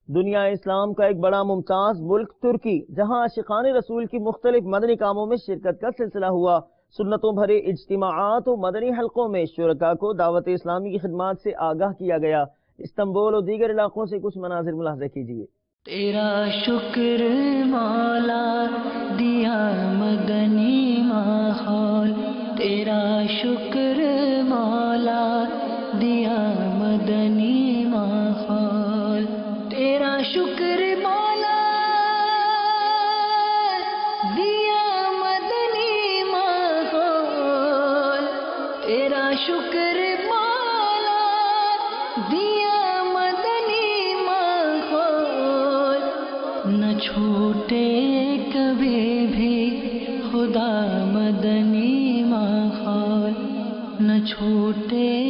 دنیا اسلام کا ایک بڑا ممتاز ملک ترکی، جہاں عاشقان رسول کی مختلف مدنی کاموں میں شرکت کا سلسلہ ہوا۔ سنتوں بھرے اجتماعات و مدنی حلقوں میں شرکاء کو دعوت اسلامی کی خدمات سے آگاہ کیا گیا۔ استنبول اور دیگر علاقوں سے کچھ مناظر ملاحظہ کیجیے۔ تیرا شکر مولا دیا مدنی ماحول، تیرا شکر مولا دیا مدنی ماحول، تیرا شکر مولا دیا مدنی ماحول، تیرا شکر مولا دیا مدنی ماحول، نہ چھوٹے کبھی بھی خدا مدنی ماحول، نہ چھوٹے